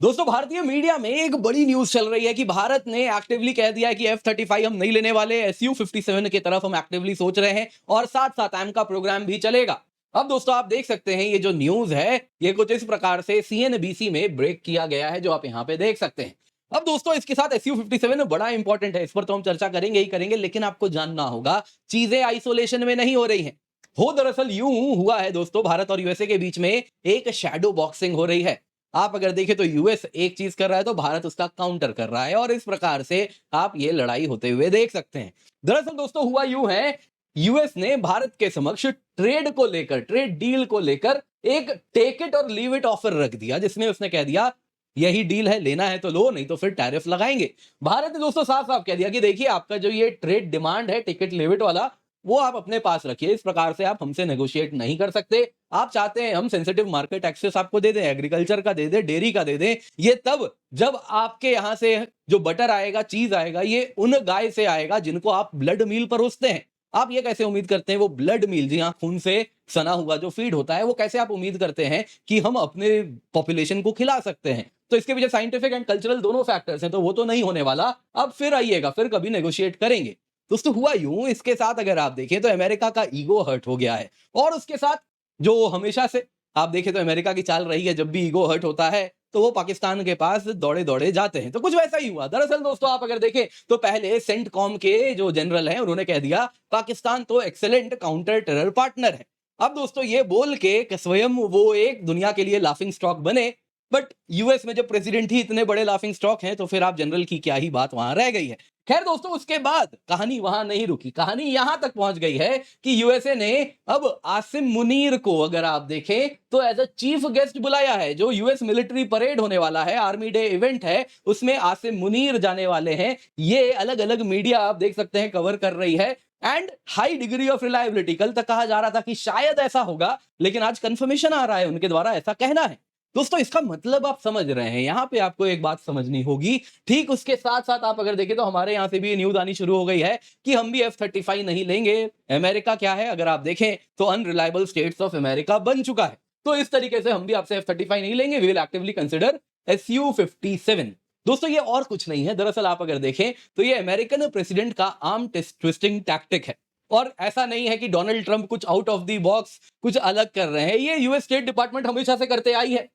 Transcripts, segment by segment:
दोस्तों भारतीय मीडिया में एक बड़ी न्यूज चल रही है कि भारत ने एक्टिवली कह दिया है कि F-35 हम नहीं लेने वाले, Su-57 की तरफ हम एक्टिवली सोच रहे हैं और साथ साथ एम का प्रोग्राम भी चलेगा। अब दोस्तों आप देख सकते हैं ये जो न्यूज है ये कुछ इस प्रकार से CNBC में ब्रेक किया गया है जो आप यहाँ पे देख सकते हैं। अब दोस्तों इसके साथ Su-57 बड़ा इंपॉर्टेंट है, इस पर तो हम चर्चा करेंगे ही करेंगे, लेकिन आपको जानना होगा चीजें आइसोलेशन में नहीं हो रही हैं। हो दरअसल यूं हुआ है दोस्तों, भारत और यूएसए के बीच में एक शैडो बॉक्सिंग हो रही है। आप अगर देखें तो यूएस एक चीज कर रहा है तो भारत उसका काउंटर कर रहा है और इस प्रकार से आप ये लड़ाई होते हुए देख सकते हैं। दरअसल दोस्तों हुआ यूं है, यूएस ने भारत के समक्ष ट्रेड को लेकर, ट्रेड डील को लेकर एक टेक इट और लीव इट ऑफर रख दिया, जिसमें उसने कह दिया यही डील है, लेना है तो लो, नहीं तो फिर टैरिफ लगाएंगे। भारत ने दोस्तों साफ साफ कह दिया कि देखिए आपका जो ये ट्रेड डिमांड है टिकट लिव इट वाला, वो आप अपने पास रखिए, इस प्रकार से आप हमसे नेगोशिएट नहीं कर सकते। आप चाहते हैं हम सेंसिटिव मार्केट एक्सेस आपको दे दें, एग्रीकल्चर का दे दें, डेयरी का दे दें, ये तब जब आपके यहां से जो बटर आएगा, चीज आएगा, ये उन गाय से आएगा जिनको आप ब्लड मील परोसते हैं। आप ये कैसे उम्मीद करते हैं वो ब्लड मील, जी हाँ, खून से सना हुआ जो फीड होता है, वो कैसे आप उम्मीद करते हैं कि हम अपने पॉपुलेशन को खिला सकते हैं? तो इसके पीछे साइंटिफिक एंड कल्चरल दोनों फैक्टर्स हैं, तो वो तो नहीं होने वाला। अब फिर आइएगा, फिर कभी नेगोशिएट करेंगे। दोस्तों हुआ यूं, इसके साथ अगर आप देखें तो अमेरिका का ईगो हर्ट हो गया है और उसके साथ जो हमेशा से आप देखें तो अमेरिका की चाल रही है, जब भी ईगो हर्ट होता है तो वो पाकिस्तान के पास दौड़े दौड़े जाते हैं। तो कुछ वैसा ही हुआ। दरअसल दोस्तों आप अगर देखें तो पहले सेंटकॉम के जो जनरल हैं उन्होंने कह दिया पाकिस्तान तो एक्सेलेंट काउंटर टेरर पार्टनर है। अब दोस्तों ये बोल के स्वयं वो एक दुनिया के लिए लाफिंग स्टॉक बने, बट यूएस में जब प्रेसिडेंट ही इतने बड़े लाफिंग स्टॉक हैं तो फिर आप जनरल की क्या ही बात वहां रह गई है। खैर दोस्तों उसके बाद कहानी वहां नहीं रुकी, कहानी यहां तक पहुंच गई है कि यूएसए ने अब आसिम मुनीर को अगर आप देखें तो एज अ चीफ गेस्ट बुलाया है। जो यूएस मिलिट्री परेड होने वाला है, आर्मी डे इवेंट है, उसमें आसिम मुनीर जाने वाले हैं। ये अलग अलग मीडिया आप देख सकते हैं कवर कर रही है and high degree of reliability. कल तक कहा जा रहा था कि शायद ऐसा होगा, लेकिन आज कंफर्मेशन आ रहा है, उनके द्वारा ऐसा कहना है। दोस्तों इसका मतलब आप समझ रहे हैं, यहां पे आपको एक बात समझनी होगी। ठीक उसके साथ साथ आप अगर देखें तो हमारे यहां से भी न्यूज आनी शुरू हो गई है कि हम भी F-35 नहीं लेंगे। अमेरिका क्या है, अगर आप देखें तो अनरिलायबल स्टेट्स ऑफ अमेरिका बन चुका है। तो इस तरीके से हम भी आपसे F-35 नहीं लेंगे, we will actively consider Su-57। दोस्तों ये और कुछ नहीं है, दरअसल आप अगर देखें तो ये अमेरिकन प्रेसिडेंट का आर्म ट्विस्टिंग टैक्टिक है। और ऐसा नहीं है कि डोनाल्ड ट्रंप कुछ आउट ऑफ द बॉक्स कुछ अलग कर रहे हैं, ये यूएस स्टेट डिपार्टमेंट हमेशा से करते आई है।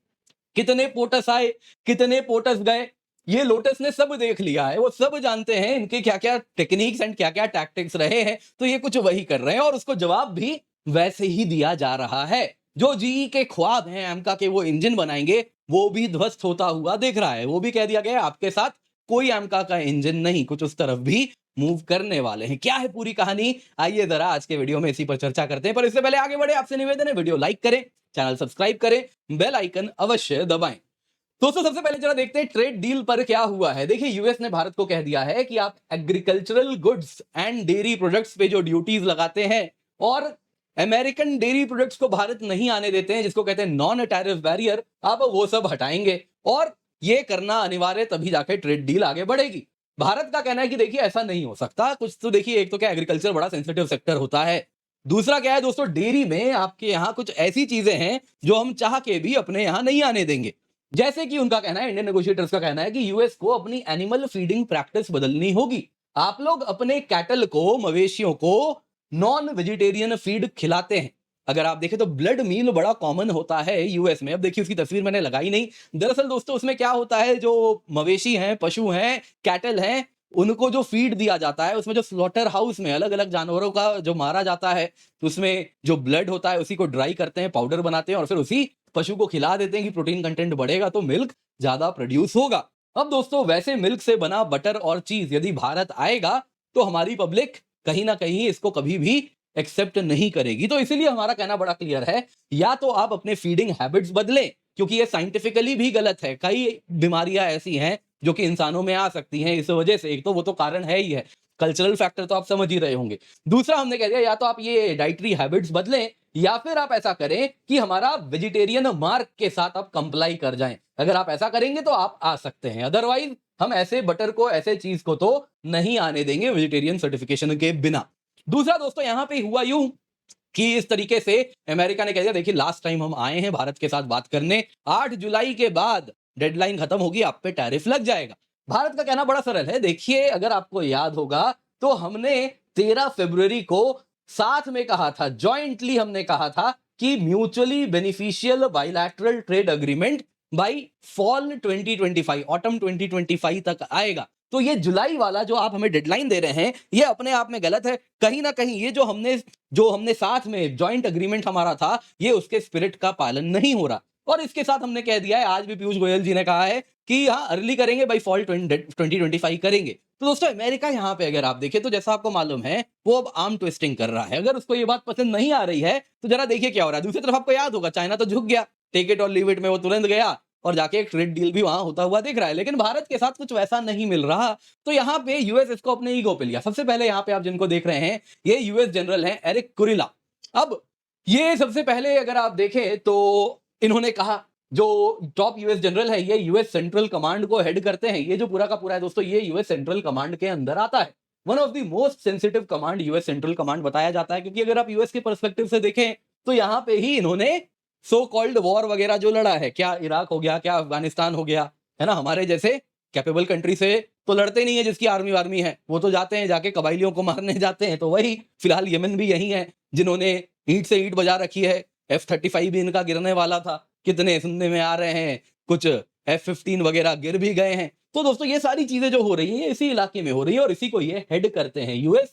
कितने पोटस आए, कितने पोटस गए, ये लोटस ने सब देख लिया है। वो सब जानते हैं इनके क्या क्या टेक्निक्स एंड क्या क्या टैक्टिक्स रहे हैं, तो ये कुछ वही कर रहे हैं और उसको जवाब भी वैसे ही दिया जा रहा है। जो जीई के ख्वाब हैं एमका के वो इंजन बनाएंगे, वो भी ध्वस्त होता हुआ दिख रहा है। वो भी कह दिया गया आपके साथ कोई एमका का इंजन नहीं, कुछ उस तरफ भी मूव करने वाले हैं। क्या है पूरी कहानी, आइए जरा आज के वीडियो में इसी पर चर्चा करते हैं। पर इससे पहले आगे बढ़े आपसे निवेदन है वीडियो लाइक करें, चैनल सब्सक्राइब करें, बेल आइकन अवश्य दबाएं। दोस्तों सबसे पहले जरा देखते हैं ट्रेड डील पर क्या हुआ है। देखिए यूएस ने भारत को कह दिया है कि आप agricultural goods and dairy products पे जो ड्यूटीज लगाते हैं और अमेरिकन डेयरी प्रोडक्ट्स को भारत नहीं आने देते हैं, जिसको कहते हैं नॉन टैरिफ बैरियर, आप वो सब हटाएंगे और ये करना अनिवार्य, तभी जाके ट्रेड डील आगे बढ़ेगी। भारत का कहना है कि देखिए ऐसा नहीं हो सकता कुछ, तो देखिए एक तो क्या एग्रीकल्चर बड़ा सेंसिटिव सेक्टर होता है, दूसरा क्या है दोस्तों डेयरी में आपके यहां कुछ ऐसी चीजें हैं जो हम चाह के भी अपने यहां नहीं आने देंगे। जैसे कि उनका कहना है, इंडियन नेगोशिएटर्स का कहना है कि यूएस को अपनी एनिमल फीडिंग प्रैक्टिस बदलनी होगी। आप लोग अपने कैटल को, मवेशियों को नॉन वेजिटेरियन फीड खिलाते हैं। अगर आप देखें तो ब्लड मील बड़ा कॉमन होता है यूएस में। अब देखिए उसकी तस्वीर मैंने लगाई नहीं, दरअसल दोस्तों उसमें क्या होता है, जो मवेशी हैं, पशु हैं, कैटल हैं, उनको जो फीड दिया जाता है उसमें जो स्लॉटर हाउस में अलग अलग जानवरों का जो मारा जाता है, उसमें जो ब्लड होता है उसी को ड्राई करते हैं, पाउडर बनाते हैं और फिर उसी पशु को खिला देते हैं कि प्रोटीन कंटेंट बढ़ेगा तो मिल्क ज्यादा प्रोड्यूस होगा। अब दोस्तों वैसे मिल्क से बना बटर और चीज यदि भारत आएगा तो हमारी पब्लिक कहीं ना कहीं इसको कभी भी एक्सेप्ट नहीं करेगी। तो इसीलिए हमारा कहना बड़ा क्लियर है, या तो आप अपने फीडिंग हैबिट्स बदलें, क्योंकि ये साइंटिफिकली भी गलत है। कई बीमारियां ऐसी हैं जो कि इंसानों में आ सकती हैं इस वजह से, एक तो वो तो कारण है ही है, कल्चरल फैक्टर तो आप समझ ही रहे होंगे। दूसरा हमने कह दिया या तो आप ये डाइटरी हैबिट्स बदलें या फिर आप ऐसा करें कि हमारा वेजिटेरियन मार्क के साथ आप कंप्लाई कर जाएं। अगर आप ऐसा करेंगे तो आप आ सकते हैं, अदरवाइज हम ऐसे बटर को, ऐसे चीज को तो नहीं आने देंगे वेजिटेरियन सर्टिफिकेशन के बिना। दूसरा दोस्तों यहां पे हुआ यूं कि इस तरीके से अमेरिका ने कह दिया देखिए लास्ट टाइम हम आए हैं भारत के साथ बात करने, 8 जुलाई के बाद डेडलाइन खत्म होगी, आप पे टैरिफ लग जाएगा। भारत का कहना बड़ा सरल है। देखिए, अगर आपको याद होगा तो हमने 13 फरवरी को साथ में कहा था, जॉइंटली हमने कहा था कि mutually beneficial bilateral trade agreement by fall 2025, autumn 2025 तक आएगा। तो ये जुलाई वाला जो आप हमें डेडलाइन दे रहे हैं, ये अपने आप में गलत है। कहीं ना कहीं ये जो हमने साथ में जॉइंट एग्रीमेंट हमारा था, ये उसके स्पिरिट का पालन नहीं हो रहा। और इसके साथ हमने कह दिया है, आज भी पीयूष गोयल जी ने कहा है कि हाँ, अर्ली करेंगे, बाई फॉल 2025 करेंगे। तो दोस्तों, अमेरिका यहाँ पे अगर आप देखें तो जैसा आपको मालूम है, वो अब आर्म ट्विस्टिंग कर रहा है। अगर उसको ये बात पसंद नहीं आ रही है तो जरा देखिए क्या हो रहा है। दूसरी तरफ आपको याद होगा, चाइना तो झुक गया, टेक इट और लीव इट में वो तुरंत गया और जाके एक ट्रेड डील भी वहां होता हुआ दिख रहा है। लेकिन भारत के साथ कुछ वैसा नहीं मिल रहा। तो यहाँ पे यूएस इसको अपने ईगो पे लिया। सबसे पहले यहाँ पे आप जिनको देख रहे हैं, ये यूएस जनरल हैं एरिक कुरिला। अब ये सबसे पहले अगर आप देखें तो इन्होंने कहा, जो टॉप यूएस जनरल है, ये यूएस सेंट्रल कमांड को हेड करते हैं। ये जो पूरा का पूरा है दोस्तों, ये यूएस सेंट्रल कमांड के अंदर आता है। One of the most sensitive command US central command बताया जाता है, क्योंकि अगर आप यूएस के पर्सपेक्टिव से देखें तो यहाँ पे ही इन्होंने सो कॉल्ड वॉर वगैरह जो लड़ा है, क्या इराक हो गया, क्या अफगानिस्तान हो गया, है ना, हमारे जैसे कैपेबल कंट्री से तो लड़ते नहीं है जिसकी आर्मी है, वो तो जाते हैं जाके कबाइलियों को मारने जाते हैं। तो वही फिलहाल यमन भी यही है, जिन्होंने ईंट से ईंट बजा रखी है। F-35 भी इनका गिरने वाला था, कितने सुनने में आ रहे हैं, कुछ F-15 वगैरह गिर भी गए हैं। तो दोस्तों, ये सारी चीजें जो हो रही हैं, इसी इलाके में हो रही है और इसी को ये हेड करते हैं, यूएस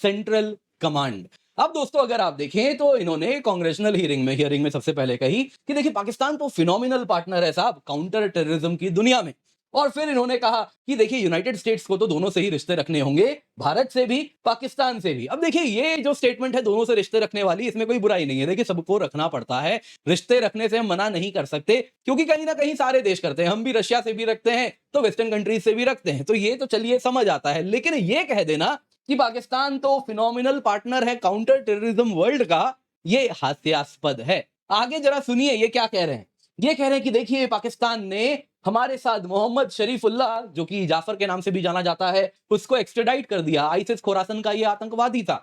सेंट्रल कमांड। अब दोस्तों, अगर आप देखें तो इन्होंने कांग्रेशनल हियरिंग में सबसे पहले कही कि देखिए, पाकिस्तान तो फिनोमिनल पार्टनर है साहब काउंटर टेररिज्म की दुनिया में। और फिर इन्होंने कहा कि देखिए, यूनाइटेड स्टेट्स को तो दोनों से ही रिश्ते रखने होंगे, भारत से भी, पाकिस्तान से भी। अब देखिए, ये जो स्टेटमेंट है दोनों से रिश्ते रखने वाली, इसमें कोई बुराई नहीं है। देखिए, सबको रखना पड़ता है, रिश्ते रखने से हम मना नहीं कर सकते, क्योंकि कहीं ना कहीं सारे देश करते हैं। हम भी रशिया से भी रखते हैं, तो वेस्टर्न कंट्रीज से भी रखते हैं, तो ये तो चलिए समझ आता है। लेकिन ये कह देना कि पाकिस्तान तो फिनोमिनल पार्टनर है काउंटर टेररिज्म वर्ल्ड का, ये हास्यास्पद है। आगे जरा सुनिए ये क्या कह रहे हैं। ये कह रहे हैं कि देखिए, पाकिस्तान ने हमारे साथ मोहम्मद शरीफुल्लाह, जो कि जाफर के नाम से भी जाना जाता है, उसको एक्सट्राडाइट कर दिया। आईसिस खोरासन का ये आतंकवादी था।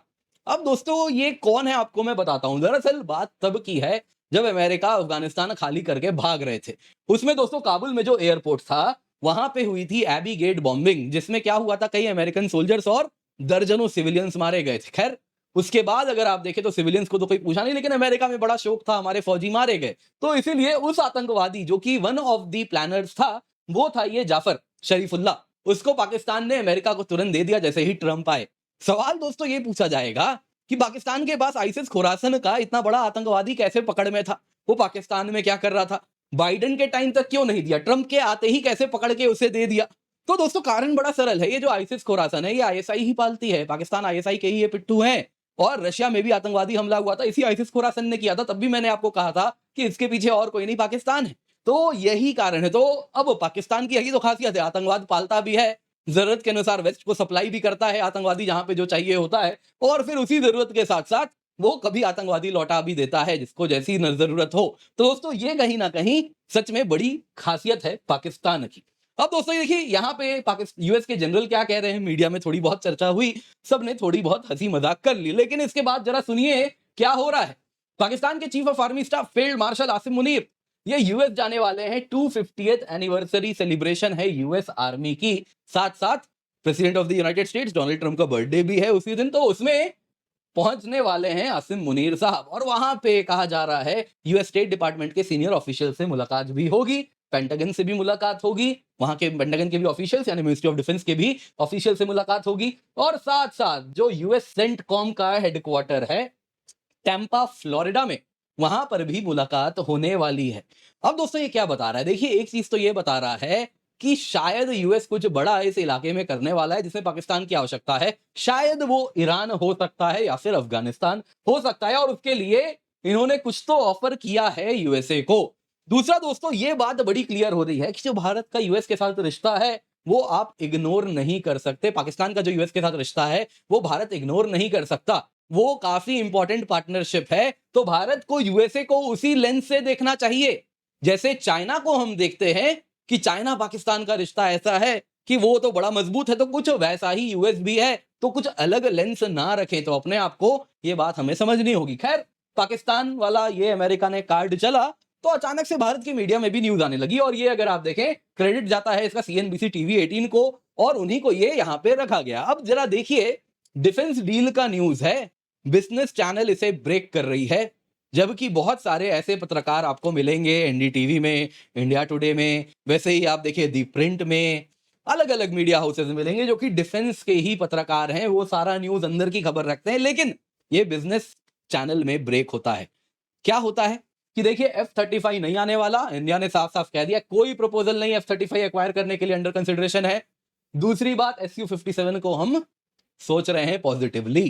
अब दोस्तों, ये कौन है आपको मैं बताता हूं। दरअसल बात तब की है जब अमेरिका अफगानिस्तान खाली करके भाग रहे थे। उसमें दोस्तों, काबुल में जो एयरपोर्ट था, वहां पे हुई थी एबी गेट बॉम्बिंग, जिसमें क्या हुआ था, कई अमेरिकन सोल्जर्स और दर्जनों सिविलियंस मारे गए थे। खैर, उसके बाद अगर आप देखें तो सिविलियंस को तो कोई पूछा नहीं, लेकिन अमेरिका में बड़ा शौक था, हमारे फौजी मारे गए। तो इसीलिए उस आतंकवादी जो कि वन ऑफ दी प्लानर्स था, वो था ये जाफर शरीफुल्लाह। उसको पाकिस्तान ने अमेरिका को तुरंत दे दिया जैसे ही ट्रंप आए। सवाल दोस्तों ये पूछा जाएगा कि पाकिस्तान के पास आईसिस खुरासन का इतना बड़ा आतंकवादी कैसे पकड़ में था, वो पाकिस्तान में क्या कर रहा था, बाइडेन के टाइम तक क्यों नहीं दिया, ट्रंप के आते ही कैसे पकड़ के उसे दे दिया। तो दोस्तों, कारण बड़ा सरल है। ये जो आईसिस खुरासन है, ये आईएसआई ही पालती है। पाकिस्तान आईएसआई के ही ये पिट्ठू हैं। और रशिया में भी आतंकवादी हमला हुआ था, इसी आईसिस खुरासन ने किया था। तब भी मैंने आपको कहा था कि इसके पीछे और कोई नहीं, पाकिस्तान है। तो यही कारण है। तो अब पाकिस्तान की यही तो खासियत है, आतंकवाद पालता भी है, जरूरत के अनुसार वेस्ट को सप्लाई भी करता है आतंकवादी जहां पे जो चाहिए होता है, और फिर उसी जरूरत के साथ साथ वो कभी आतंकवादी लौटा भी देता है जिसको जैसी जरूरत हो। तो दोस्तों, ये कहीं ना कहीं सच में बड़ी खासियत है पाकिस्तान की। अब दोस्तों देखिए, यहाँ पे पाकिस्तान यूएस के जनरल क्या कह रहे हैं, मीडिया में थोड़ी बहुत चर्चा हुई, सबने थोड़ी बहुत हंसी मजाक कर ली। लेकिन इसके बाद जरा सुनिए क्या हो रहा है। पाकिस्तान के chief of army staff field marshal Asim Munir, ये यूएस जाने वाले हैं। 250th एनिवर्सरी सेलिब्रेशन है यूएस आर्मी की, साथ साथ president of the United states Donald Trump का बर्थडे भी है उसी दिन। तो उसमें पहुंचने वाले हैं आसिम मुनीर साहब, और वहां पे कहा जा रहा है यूएस स्टेट डिपार्टमेंट के सीनियर ऑफिशियल से मुलाकात भी होगी, पेंटागन से भी मुलाकात होगी, वहां के पेंटागन के भी ऑफिशियल्स यानी मिनिस्ट्री ऑफ डिफेंस के भी ऑफिशियल से मुलाकात होगी, और साथ साथ जो यूएस सेंटकॉम का हेडक्वार्टर है टैंपा फ्लोरिडा में, वहां पर भी मुलाकात होने वाली है। अब दोस्तों, ये क्या बता रहा है, देखिए, एक चीज तो ये बता रहा है कि शायद यूएस कुछ बड़ा इस इलाके में करने वाला है जिसमें पाकिस्तान की आवश्यकता है। शायद वो ईरान हो सकता है या फिर अफगानिस्तान हो सकता है, और उसके लिए इन्होंने कुछ तो ऑफर किया है यूएसए को। दूसरा दोस्तों, ये बात बड़ी क्लियर हो रही है कि जो भारत का यूएस के साथ रिश्ता है, वो आप इग्नोर नहीं कर सकते। पाकिस्तान का जो यूएस के साथ रिश्ता है, वो भारत इग्नोर नहीं कर सकता। वो काफी इंपॉर्टेंट पार्टनरशिप है। तो भारत को यूएसए को उसी लेंस से देखना चाहिए जैसे चाइना को हम देखते हैं कि चाइना पाकिस्तान का रिश्ता ऐसा है कि वो तो बड़ा मजबूत है, तो कुछ वैसा ही यूएस भी है। तो कुछ अलग लेंस ना रखें, तो अपने आप को ये बात हमें समझनी होगी। खैर, पाकिस्तान वाला ये अमेरिका ने कार्ड चला, तो अचानक से भारत की मीडिया में भी न्यूज आने लगी और ये अगर आप देखें क्रेडिट जाता है इसका सीएनबीसी टीवी 18 को और उन्हीं को ये यहां पे रखा गया। अब जरा देखिए, डिफेंस डील का न्यूज है, बिजनेस चैनल इसे ब्रेक कर रही है, जबकि बहुत सारे ऐसे पत्रकार आपको मिलेंगे एनडीटीवी में, इंडिया टुडे में, वैसे ही आप देखिए दी प्रिंट में, अलग अलग मीडिया हाउसेज मिलेंगे जो कि डिफेंस के ही पत्रकार हैं, वो सारा न्यूज अंदर की खबर रखते हैं, लेकिन ये बिजनेस चैनल में ब्रेक होता है। क्या होता है कि देखिए F-35 नहीं आने वाला, इंडिया ने साफ साफ कह दिया कोई प्रपोजल नहीं F-35 एक्वायर करने के लिए अंडर कंसिडरेशन है। दूसरी बात, Su-57 को हम सोच रहे हैं पॉजिटिवली।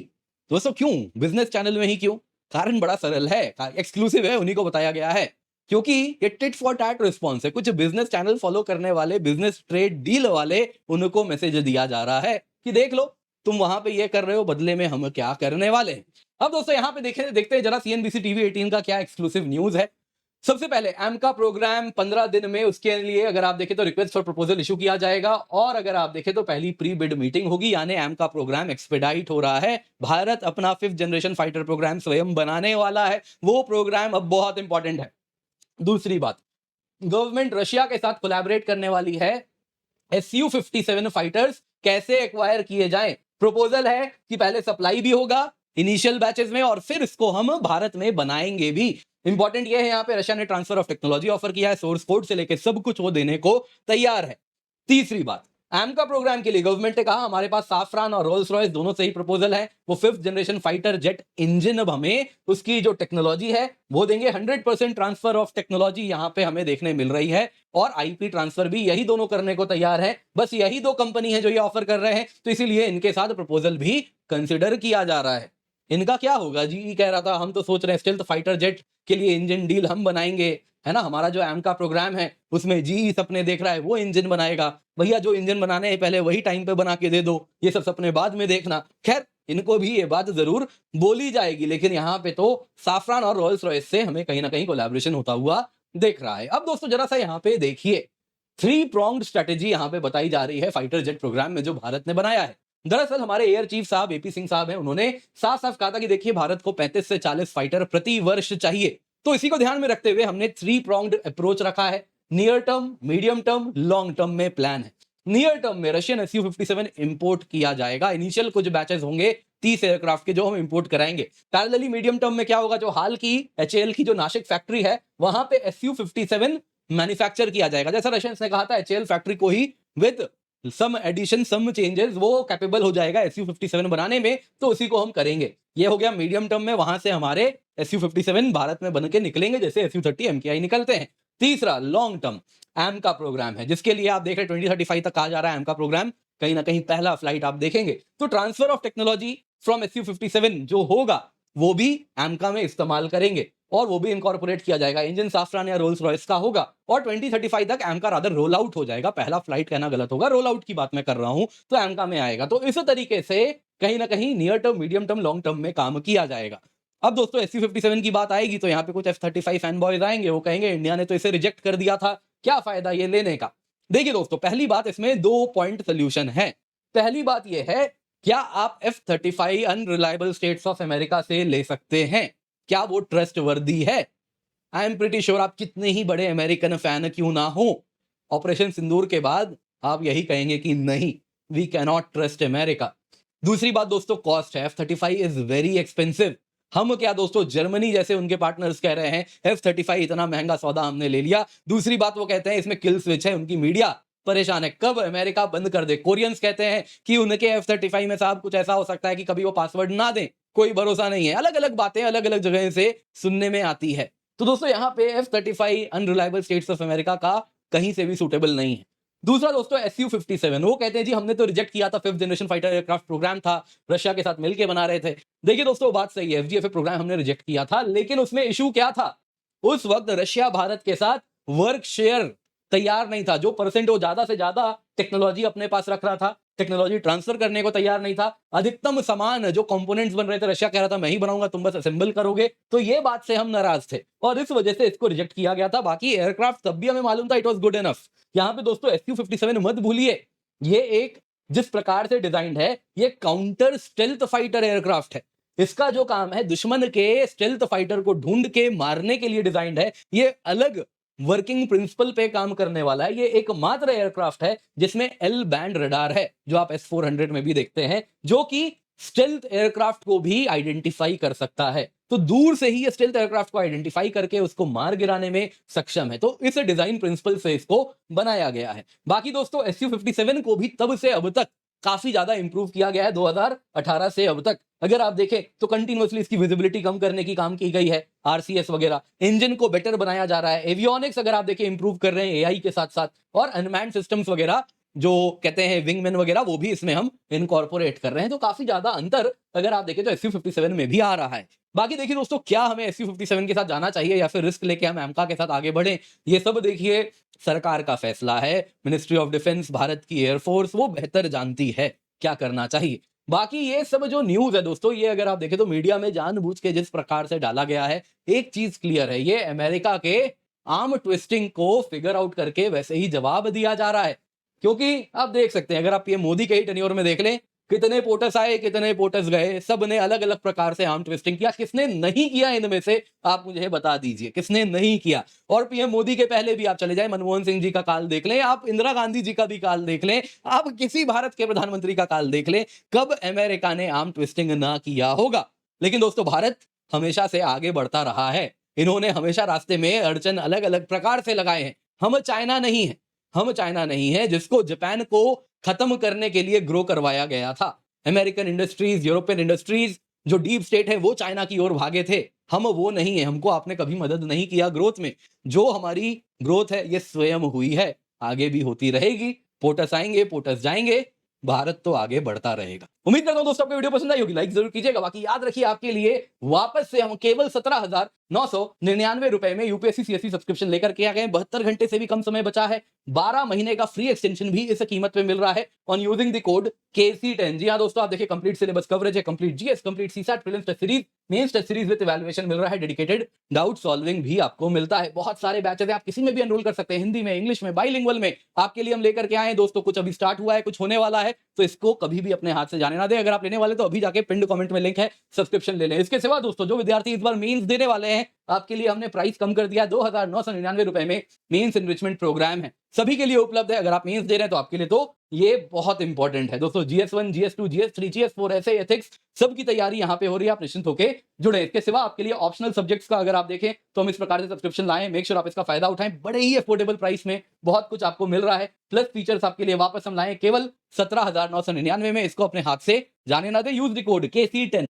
दोस्तों क्यों, बिजनेस चैनल में ही क्यों? कारण बड़ा सरल है, एक्सक्लूसिव है, उन्हीं को बताया गया है, क्योंकि ये टिट फॉर टैट रिस्पॉन्स है। कुछ बिजनेस चैनल फॉलो करने वाले, बिजनेस ट्रेड डील वाले, उनको मैसेज दिया जा रहा है कि देख लो तुम वहां पे ये कर रहे हो, बदले में हम क्या करने वाले हैं। अब दोस्तों यहां पे देखते हैं जरा सीएनबीसी टीवी 18 का क्या एक्सक्लूसिव न्यूज है। सबसे पहले एमका प्रोग्राम 15 दिन में, उसके लिए अगर आप देखें तो रिक्वेस्ट फॉर प्रपोजल इशू किया जाएगा और अगर आप देखें तो पहली प्री बिड मीटिंग होगी, यानी एमका प्रोग्राम एक्सपेडाइट हो रहा है। भारत अपना 5th जनरेशन फाइटर प्रोग्राम स्वयं बनाने वाला है, वो प्रोग्राम अब बहुत इंपॉर्टेंट है। दूसरी बात, गवर्नमेंट रशिया के साथ कोलैबोरेट करने वाली है। Su-57 फाइटर्स कैसे एक्वायर किए जाएं, प्रपोजल है कि पहले सप्लाई भी होगा इनिशियल बैचेस में और फिर इसको हम भारत में बनाएंगे भी। इंपॉर्टेंट ये है यहां पे रशिया ने ट्रांसफर ऑफ टेक्नोलॉजी ऑफर किया है, सोर्स कोड से लेकर सब कुछ वो देने को तैयार है। तीसरी बात, एमका प्रोग्राम के लिए गवर्नमेंट ने कहा हमारे पास साफरान और रोल्स रॉयस दोनों से ही प्रपोजल है, वो 5th generation fighter jet engine अब हमें उसकी जो टेक्नोलॉजी है वो देंगे। 100% ट्रांसफर ऑफ टेक्नोलॉजी यहां पे हमें देखने मिल रही है और आईपी ट्रांसफर भी यही दोनों करने को तैयार है। बस यही दो कंपनी है जो ये ऑफर कर रहे हैं, तो इसीलिए इनके साथ प्रपोजल भी कंसिडर किया जा रहा है। इनका क्या होगा, जी कह रहा था हम तो सोच रहे हैं स्टेल्थ फाइटर जेट के लिए इंजन डील हम बनाएंगे, है ना, हमारा जो एमका प्रोग्राम है उसमें जी सपने देख रहा है वो इंजन बनाएगा। भैया जो इंजन बनाने हैं पहले वही टाइम पे बना के दे दो, ये सब सपने बाद में देखना। खैर इनको भी ये बात जरूर बोली जाएगी, लेकिन यहाँ पे तो साफरान और रोल्स रॉयस से हमें कहीं ना कहीं कोलैबोरेशन होता हुआ दिख रहा है। अब दोस्तों जरा सा यहाँ पे देखिए, 3 pronged स्ट्रेटेजी यहाँ पे बताई जा रही है फाइटर जेट प्रोग्राम में जो भारत ने बनाया है। दरअसल हमारे एयर चीफ साहब एपी सिंह साहब हैं, उन्होंने साफ साफ कहा था कि देखिए भारत को 35 से 40 फाइटर प्रति वर्ष चाहिए। तो इसी को ध्यान में रखते हुए हमने 3 pronged अप्रोच रखा है। Near term, medium term, long term में प्लान है। नियर टर्म में रशियन Su-57 इंपोर्ट किया जाएगा, इनिशियल कुछ बैचेस होंगे 30 एयरक्राफ्ट के जो हम इंपोर्ट कराएंगे। पैरेलली मीडियम टर्म में क्या होगा, जो हाल की एचएएल की जो नासिक फैक्ट्री है वहां पे Su-57 मैन्युफैक्चर किया जाएगा। जैसा रशियंस ने कहा था एचएएल फैक्ट्री को ही with some addition some changes वो कैपेबल हो जाएगा Su-57 बनाने में, तो उसी को हम करेंगे। ये हो गया मीडियम टर्म में, वहां से हमारे Su-57 भारत में बन के निकलेंगे जैसे Su-30 MKI निकलते हैं। तीसरा लॉन्ग टर्म एमका प्रोग्राम है, जिसके लिए आप देख रहे 2035 तक कहा जा रहा है एमका प्रोग्राम, कहीं ना कहीं पहला फ्लाइट आप देखेंगे। तो transfer of technology from Su-57 जो होगा वो भी एमका में इस्तेमाल करेंगे और वो भी इनकॉर्पोरेट किया जाएगा। इंजन साफरान या रोल्स रॉयस का होगा और 2035 तक एमका रादर रोल आउट हो जाएगा। पहला फ्लाइट कहना गलत होगा, रोल आउट की बात मैं कर रहा हूं, तो एमका में आएगा। तो इस तरीके से कहीं ना कहीं near term, medium term, long term में काम किया जाएगा। अब दोस्तों Su-57 की बात आएगी तो यहाँ पे कुछ F-35 फैन बॉयज आएंगे, वो कहेंगे इंडिया ने तो इसे रिजेक्ट कर दिया था, क्या फायदा ये लेने का। देखिए दोस्तों, पहली बात, इसमें 2 पॉइंट सोल्यूशन है। पहली बात ये है, क्या आप F-35 unreliable states of America से ले सकते हैं? क्या वो ट्रस्ट वर्दी है? आई एम प्रीटी श्योर आप कितने ही बड़े अमेरिकन फैन क्यों ना हो, ऑपरेशन सिंदूर के बाद आप यही कहेंगे कि नहीं, we can not trust America. दूसरी बात दोस्तों, कॉस्ट है। F-35 is very expensive. हम क्या दोस्तों, जर्मनी जैसे उनके पार्टनर्स कह रहे हैं F-35 इतना महंगा सौदा हमने ले लिया। दूसरी बात, वो कहते हैं इसमें किल स्विच है, उनकी मीडिया परेशान है, कब अमेरिका बंद कर दे। कोरियंस कहते हैं कि उनके F-35 में साहब कुछ ऐसा हो सकता है कि कभी वो पासवर्ड ना दें, कोई भरोसा नहीं है। अलग अलग बातें अलग अलग जगह से सुनने में आती है। तो दोस्तों यहाँ पे F-35 unreliable states of America का कहीं से भी सूटेबल नहीं है। दूसरा दोस्तों Su-57, वो कहते हैं जी हमने तो रिजेक्ट किया था, 5th generation fighter aircraft program था, रशिया के साथ मिलकर बना रहे थे। देखिए दोस्तों बात सही है, FGFA प्रोग्राम हमने रिजेक्ट किया था, लेकिन उसमें इशू क्या था, उस वक्त रशिया भारत के साथ वर्क शेयर तैयार नहीं था। जो परसेंट वो ज्यादा से ज्यादा टेक्नोलॉजी अपने पास रख रहा था, टेक्नोलॉजी ट्रांसफर करने को तैयार नहीं था। अधिकतम सामान जो कंपोनेंट्स बन रहे थे रशिया कह रहा था मैं ही बनाऊंगा, तुम बस असेंबल करोगे। तो ये बात से हम नाराज थे और इस वजह से इसको रिजेक्ट किया गया था। बाकी एयरक्राफ्ट तब भी हमें मालूम था, इट वाज गुड इनफ। यहाँ पे दोस्तों Su-57 मत भूलिए, ये एक जिस प्रकार से डिजाइंड है, ये काउंटर स्टेल्थ फाइटर एयरक्राफ्ट है। इसका जो काम है दुश्मन के स्टेल्थ फाइटर को ढूंढ के मारने के लिए डिजाइंड है। ये अलग वर्किंग प्रिंसिपल पे काम करने वाला है। ये एकमात्र एयरक्राफ्ट है जिसमें एल बैंड रडार है, जो आप S-400 में भी देखते हैं, जो कि स्टेल्थ एयरक्राफ्ट को भी आइडेंटिफाई कर सकता है। तो दूर से ही ये स्टेल्थ एयरक्राफ्ट को आइडेंटिफाई करके उसको मार गिराने में सक्षम है। तो इस डिजाइन प्रिंसिपल से इसको बनाया गया है। बाकी दोस्तों Su-57 को भी तब से अब तक काफी ज्यादा इंप्रूव किया गया है 2018 से अब तक। अगर आप देखें तो कंटिन्यूअसली इसकी विजिबिलिटी कम करने की काम की गई है, आरसीएस वगैरह, इंजन को बेटर बनाया जा रहा है, एवियोनिक्स अगर आप देखें इंप्रूव कर रहे हैं एआई के साथ साथ, और अनमैन्ड सिस्टम्स वगैरह जो कहते हैं विंगमैन वगैरह, वो भी इसमें हम इनकॉर्पोरेट कर रहे हैं। तो काफी ज्यादा अंतर अगर आप देखें तो Su-57 में भी आ रहा है। बाकी देखिए दोस्तों, क्या हमें Su-57 के साथ जाना चाहिए या फिर रिस्क लेके हम एमका के साथ आगे बढ़ें, ये सब देखिए सरकार का फैसला है। मिनिस्ट्री ऑफ डिफेंस, भारत की एयरफोर्स, वो बेहतर जानती है क्या करना चाहिए। बाकी ये सब जो न्यूज है दोस्तों, ये अगर आप देखें तो मीडिया में जानबूझ के जिस प्रकार से डाला गया है, एक चीज क्लियर है, ये अमेरिका के आर्म ट्विस्टिंग को फिगर आउट करके वैसे ही जवाब दिया जा रहा है। क्योंकि आप देख सकते हैं, अगर आप ये मोदी के ही टेन्योर में देख लें, कितने पोटस आए, कितने पोटस गए, सब ने अलग अलग प्रकार से आर्म ट्विस्टिंग किया। किसने नहीं किया इनमें से आप मुझे बता दीजिए, किसने नहीं किया। और पीएम मोदी के पहले भी आप चले जाएं, मनमोहन सिंह जी का काल देख लें, आप इंदिरा गांधी जी का भी काल देख लें, आप किसी भारत के प्रधानमंत्री का काल देख लें, कब अमेरिका ने आर्म ट्विस्टिंग ना किया होगा। लेकिन दोस्तों, भारत हमेशा से आगे बढ़ता रहा है। इन्होंने हमेशा रास्ते में अड़चन अलग अलग प्रकार से लगाए हैं। हम चाइना नहीं है, हम चाइना नहीं है जिसको जापान को खत्म करने के लिए ग्रो करवाया गया था। अमेरिकन इंडस्ट्रीज, यूरोपियन इंडस्ट्रीज, जो डीप स्टेट है, वो चाइना की ओर भागे थे। हम वो नहीं है, हमको आपने कभी मदद नहीं किया ग्रोथ में। जो हमारी ग्रोथ है ये स्वयं हुई है, आगे भी होती रहेगी। पोटस आएंगे, पोटस जाएंगे, भारत तो आगे बढ़ता रहेगा। उम्मीद करता हूं दोस्तों आपको वीडियो पसंद आई होगी, लाइक जरूर कीजिएगा। बाकी याद रखिए, आपके लिए वापस से हम केवल 17,999 रुपए में यूपीएससी सीएससी सब्सक्रिप्शन लेकर के आ गए। 72 घंटे से भी कम समय बचा है। 12 महीने का फ्री एक्सटेंशन भी इस कीमत पे मिल रहा है on using the code KC10। जी हाँ दोस्तों, आप देखिए कंप्लीट सिलेबस कवरेज है, complete GS, complete CSAT, prelims test series, mains test series with evaluation मिल रहा है, डेडिकेटेड डाउट सॉल्विंग भी आपको मिलता है। बहुत सारे बैचेस है, आप किसी में भी एनरोल कर सकते हैं, हिंदी में, इंग्लिश में, बाइलिंगुअल में। आपके लिए हम लेकर के आए हैं दोस्तों। कुछ अभी स्टार्ट हुआ है, कुछ होने वाला है, तो इसको कभी भी अपने हाथ से जाने ना दे। अगर आप लेने वाले तो अभी जाके पिंड कमेंट में लिंक है, सब्सक्रिप्शन ले लें। इसके सिवा दोस्तों, जो विद्यार्थी इस बार मेंस देने वाले हैं, आपके लिए हमने प्राइस कम कर दिया। 2,999 रुपए में मेंस एनरिचमेंट प्रोग्राम है, सभी के लिए उपलब्ध है। अगर आप मेंस दे रहे हैं तो आपके लिए तो ये बहुत इंपॉर्टेंट है दोस्तों। GS1, GS2, GS3, GS4 ऐसे एथिक्स सबकी तैयारी यहां पे हो रही है, आप निश्चिंत होकर जुड़े। इसके सिवा आपके लिए ऑप्शनल सब्जेक्ट्स का अगर आप देखें तो हम इस प्रकार से सब्सक्रिप्शन लाएं। मेक श्योर आप इसका फायदा उठाएं, बड़े ही अफोर्डेबल प्राइस में बहुत कुछ आपको मिल रहा है। प्लस फीचर्स आपके लिए वापस हम लाएं केवल 17,999 में। इसको अपने हाथ से जाने ना दे, यूज द कोड KC10।